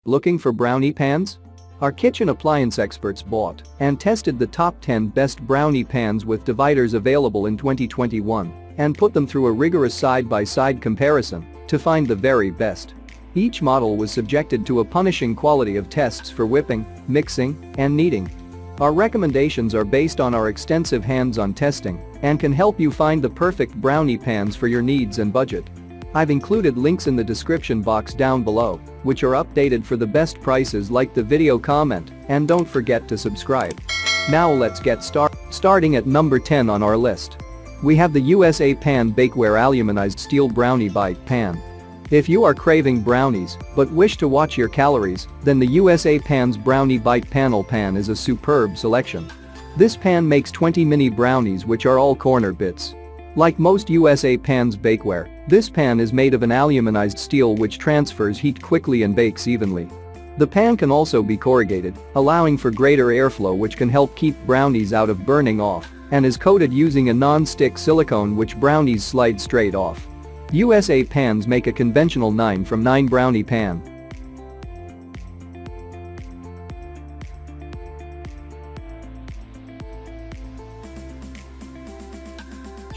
Looking for brownie pans? Our kitchen appliance experts bought and tested the top 10 best brownie pans with dividers available in 2021 and put them through a rigorous side-by-side comparison to find the very best. Each model was subjected to a punishing quality of tests for whipping, mixing, and kneading. Our recommendations are based on our extensive hands-on testing and can help you find the perfect brownie pans for your needs and budget. I've included links in the description box down below, which are updated for the best prices. Like the video, comment, and don't forget to subscribe. Now let's get starting at number 10 on our list. We have the USA Pan Bakeware Aluminized Steel Brownie Bite Pan. If you are craving brownies but wish to watch your calories, then the USA Pan's Brownie Bite Panel Pan is a superb selection. This pan makes 20 mini brownies which are all corner bits. Like most USA Pan's bakeware, this pan is made of an aluminized steel which transfers heat quickly and bakes evenly. The pan can also be corrugated, allowing for greater airflow which can help keep brownies out of burning off, and is coated using a non-stick silicone which brownies slide straight off. USA pans make a conventional 9 from 9 brownie pan.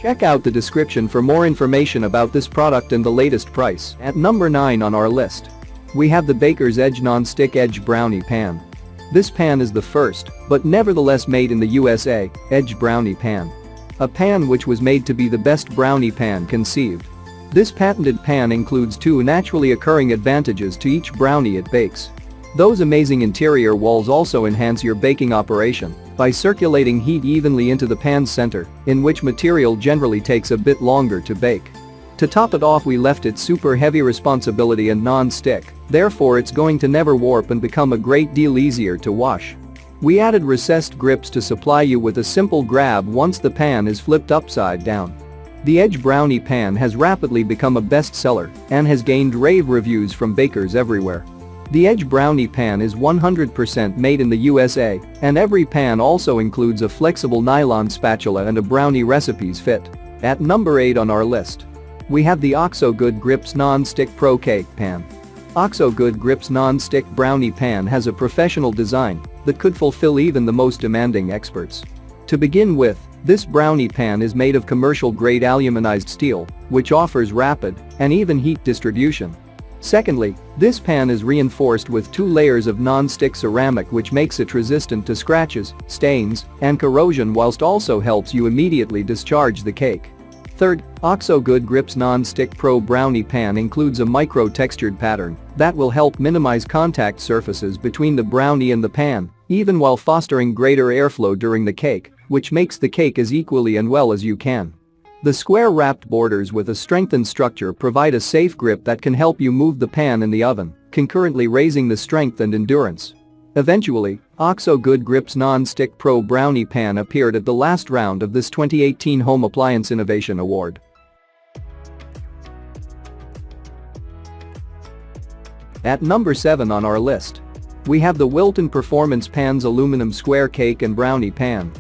Check out the description for more information about this product and the latest price. At number 9 on our list, we have the Baker's Edge Non-Stick Edge Brownie Pan. This pan is the first, but nevertheless made in the USA, Edge Brownie Pan. A pan which was made to be the best brownie pan conceived. This patented pan includes 2 naturally occurring advantages to each brownie it bakes. Those amazing interior walls also enhance your baking operation by circulating heat evenly into the pan's center, in which material generally takes a bit longer to bake. To top it off, we left it super heavy responsibility and non-stick, therefore it's going to never warp and become a great deal easier to wash. We added recessed grips to supply you with a simple grab once the pan is flipped upside down. The Edge Brownie Pan has rapidly become a bestseller and has gained rave reviews from bakers everywhere. The Edge Brownie Pan is 100% made in the USA, and every pan also includes a flexible nylon spatula and a brownie recipes fit. At number 8 on our list, we have the OXO Good Grips Non-Stick Pro Cake Pan. OXO Good Grips Non-Stick Brownie Pan has a professional design that could fulfill even the most demanding experts. To begin with, this brownie pan is made of commercial-grade aluminized steel, which offers rapid and even heat distribution. Secondly, this pan is reinforced with 2 layers of non-stick ceramic which makes it resistant to scratches, stains, and corrosion whilst also helps you immediately discharge the cake. Third, OXO Good Grips Non-Stick Pro Brownie Pan includes a micro-textured pattern that will help minimize contact surfaces between the brownie and the pan, even while fostering greater airflow during the cake, which makes the cake as equally and well as you can. The square-wrapped borders with a strengthened structure provide a safe grip that can help you move the pan in the oven, concurrently raising the strength and endurance. Eventually, OXO Good Grips Non-Stick Pro Brownie Pan appeared at the last round of this 2018 Home Appliance Innovation Award. At number 7 on our list, we have the Wilton Performance Pans Aluminum Square Cake and Brownie Pan.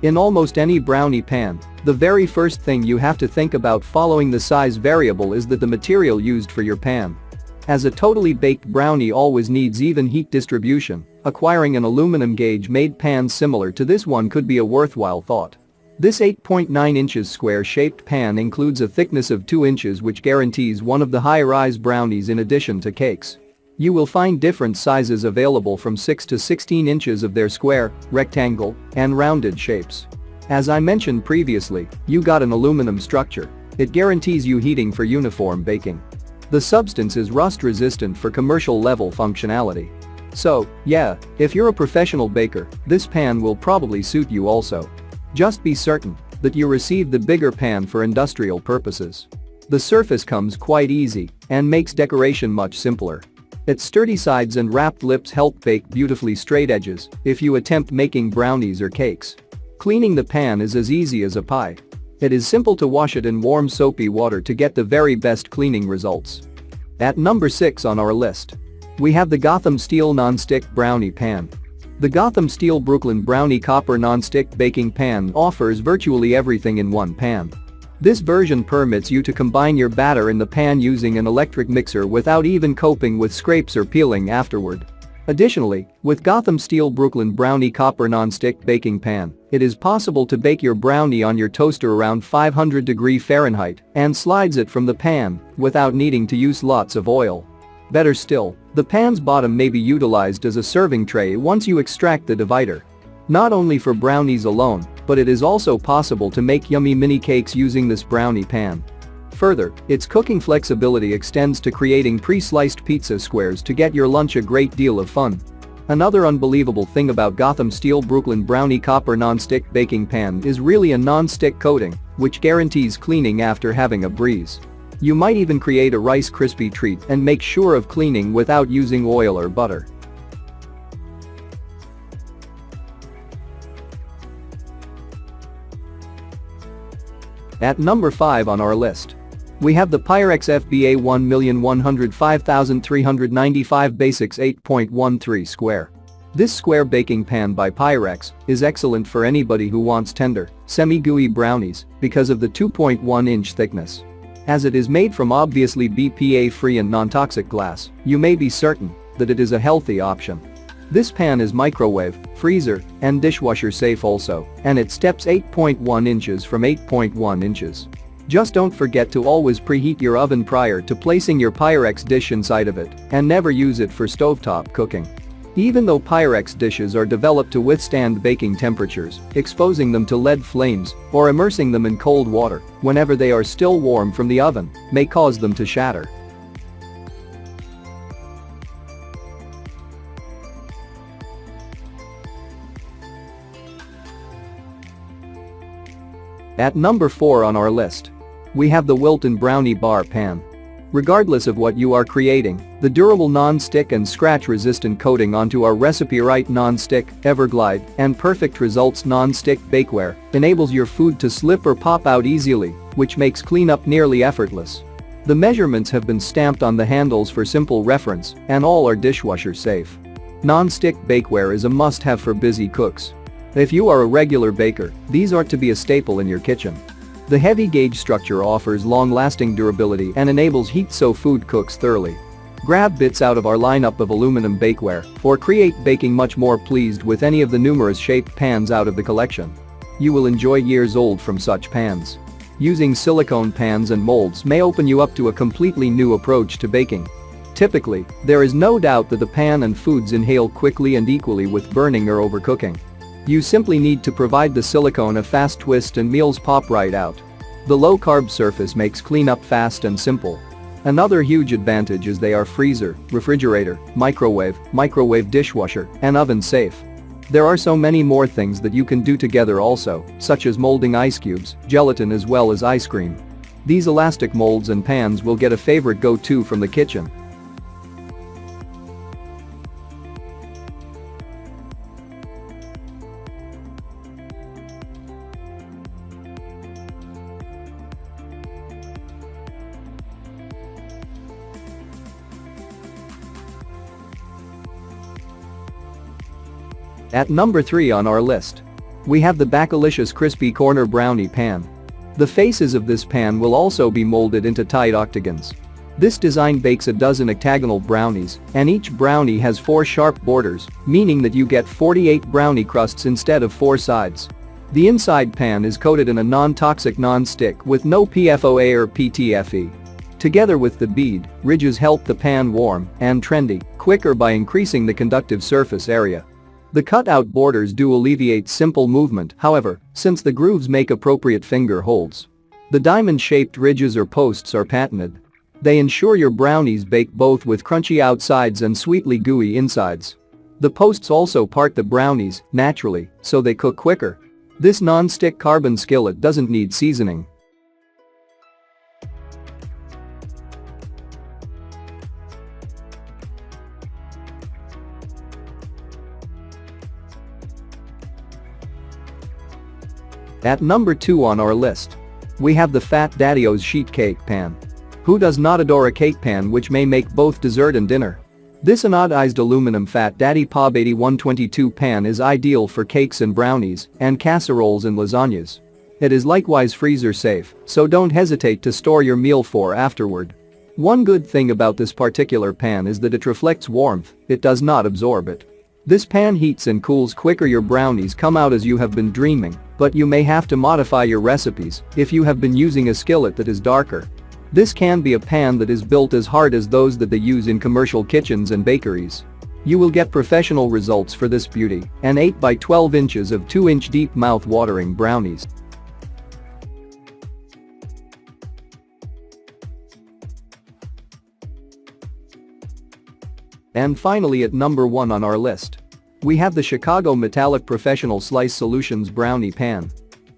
In almost any brownie pan, the very first thing you have to think about following the size variable is the material used for your pan. As a totally baked brownie always needs even heat distribution, acquiring an aluminum gauge-made pan similar to this one could be a worthwhile thought. This 8.9 inches square-shaped pan includes a thickness of 2 inches which guarantees one of the high-rise brownies in addition to cakes. You will find different sizes available from 6 to 16 inches of their square, rectangle, and rounded shapes. As I mentioned previously, you got an aluminum structure. It guarantees you heating for uniform baking. The substance is rust-resistant for commercial-level functionality. So, yeah, if you're a professional baker, this pan will probably suit you also. Just be certain that you receive the bigger pan for industrial purposes. The surface comes quite easy and makes decoration much simpler. Its sturdy sides and wrapped lips help bake beautifully straight edges if you attempt making brownies or cakes. Cleaning the pan is as easy as a pie. It is simple to wash it in warm soapy water to get the very best cleaning results. At number 6 on our list, we have the Gotham Steel Non-Stick Brownie Pan. The Gotham Steel Brooklyn Brownie Copper Non-Stick Baking Pan offers virtually everything in one pan. This version permits you to combine your batter in the pan using an electric mixer without even coping with scrapes or peeling afterward. Additionally, with Gotham Steel Brooklyn Brownie Copper Non-Stick Baking Pan, it is possible to bake your brownie on your toaster around 500°F and slides it from the pan without needing to use lots of oil. Better still, the pan's bottom may be utilized as a serving tray once you extract the divider. Not only for brownies alone, but it is also possible to make yummy mini cakes using this brownie pan. Further, its cooking flexibility extends to creating pre-sliced pizza squares to get your lunch a great deal of fun. Another unbelievable thing about Gotham Steel Brooklyn Brownie Copper Non-Stick Baking Pan is really a non-stick coating, which guarantees cleaning after having a breeze. You might even create a Rice Krispie treat and make sure of cleaning without using oil or butter. At number 5 on our list, we have the Pyrex Fba 1,105,395 Basics 8.13 Square. This square baking pan by Pyrex is excellent for anybody who wants tender, semi-gooey brownies because of the 2.1-inch thickness. As it is made from obviously BPA-free and non-toxic glass, you may be certain that it is a healthy option. This pan is microwave, freezer, and dishwasher safe also, and it steps 8.1 inches from 8.1 inches. Just don't forget to always preheat your oven prior to placing your Pyrex dish inside of it, and never use it for stovetop cooking. Even though Pyrex dishes are developed to withstand baking temperatures, exposing them to lead flames or immersing them in cold water whenever they are still warm from the oven may cause them to shatter. At number 4 on our list, we have the Wilton Brownie Pan. Regardless of what you are creating, the durable non-stick and scratch-resistant coating onto our Recipe Right non-stick, Everglide, and Perfect Results non-stick bakeware enables your food to slip or pop out easily, which makes cleanup nearly effortless. The measurements have been stamped on the handles for simple reference, and all are dishwasher safe. Non-stick bakeware is a must-have for busy cooks. If you are a regular baker, these are to be a staple in your kitchen. The heavy gauge structure offers long-lasting durability and enables heat so food cooks thoroughly. Grab bits out of our lineup of aluminum bakeware or create baking much more pleased with any of the numerous shaped pans out of the collection. You will enjoy years old from such pans. Using silicone pans and molds may open you up to a completely new approach to baking. Typically, there is no doubt that the pan and foods inhale quickly and equally with burning or overcooking. You simply need to provide the silicone a fast twist and meals pop right out. The low-carb surface makes cleanup fast and simple. Another huge advantage is they are freezer, refrigerator, microwave dishwasher, and oven safe. There are so many more things that you can do together also, such as molding ice cubes, gelatin as well as ice cream. These elastic molds and pans will get a favorite go-to from the kitchen. At number 3 on our list, we have the Backalicious Crispy Corner Brownie Pan. The faces of this pan will also be molded into tight octagons. This design bakes a dozen octagonal brownies, and each brownie has 4 sharp borders, meaning that you get 48 brownie crusts instead of 4 sides. The inside pan is coated in a non-toxic non-stick with no PFOA or PTFE. Together with the bead, ridges help the pan warm and trendy quicker by increasing the conductive surface area. The cut-out borders do alleviate simple movement, however, since the grooves make appropriate finger holds. The diamond-shaped ridges or posts are patented. They ensure your brownies bake both with crunchy outsides and sweetly gooey insides. The posts also part the brownies naturally, so they cook quicker. This non-stick carbon skillet doesn't need seasoning. At number 2 on our list, we have the Fat Daddy-O's Sheet Cake Pan. Who does not adore a cake pan which may make both dessert and dinner? This anodized aluminum Fat Daddy POB 8122 pan is ideal for cakes and brownies and casseroles and lasagnas. It is likewise freezer safe, so don't hesitate to store your meal for afterward. One good thing about this particular pan is that it reflects warmth, it does not absorb it. This pan heats and cools quicker, your brownies come out as you have been dreaming, but you may have to modify your recipes if you have been using a skillet that is darker. This can be a pan that is built as hard as those that they use in commercial kitchens and bakeries. You will get professional results for this beauty, and 8 by 12 inches of 2-inch deep mouth-watering brownies. And finally, at number 1 on our list, we have the Chicago Metallic Professional Slice Solutions Brownie Pan.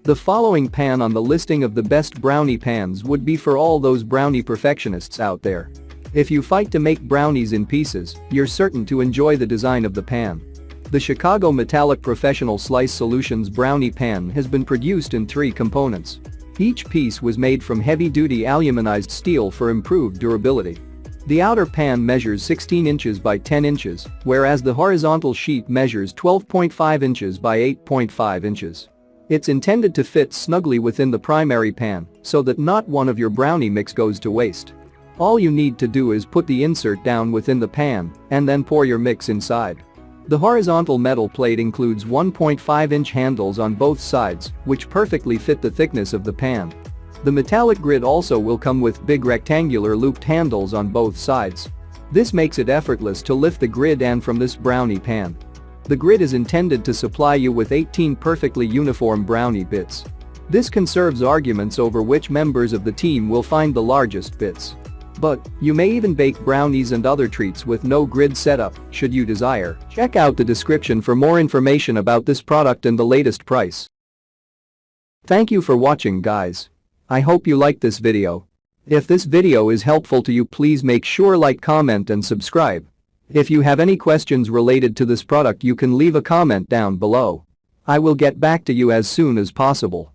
The following pan on the listing of the best brownie pans would be for all those brownie perfectionists out there. If you fight to make brownies in pieces, you're certain to enjoy the design of the pan. The Chicago Metallic Professional Slice Solutions Brownie Pan has been produced in 3 components. Each piece was made from heavy-duty aluminized steel for improved durability. The outer pan measures 16 inches by 10 inches, whereas the horizontal sheet measures 12.5 inches by 8.5 inches. It's intended to fit snugly within the primary pan so that not one of your brownie mix goes to waste. All you need to do is put the insert down within the pan and then pour your mix inside. The horizontal metal plate includes 1.5-inch handles on both sides, which perfectly fit the thickness of the pan. The metallic grid also will come with big rectangular looped handles on both sides. This makes it effortless to lift the grid and from this brownie pan. The grid is intended to supply you with 18 perfectly uniform brownie bits. This conserves arguments over which members of the team will find the largest bits. But you may even bake brownies and other treats with no grid setup, should you desire. Check out the description for more information about this product and the latest price. Thank you for watching, guys. I hope you liked this video. If this video is helpful to you, please make sure like, comment and subscribe. If you have any questions related to this product, you can leave a comment down below. I will get back to you as soon as possible.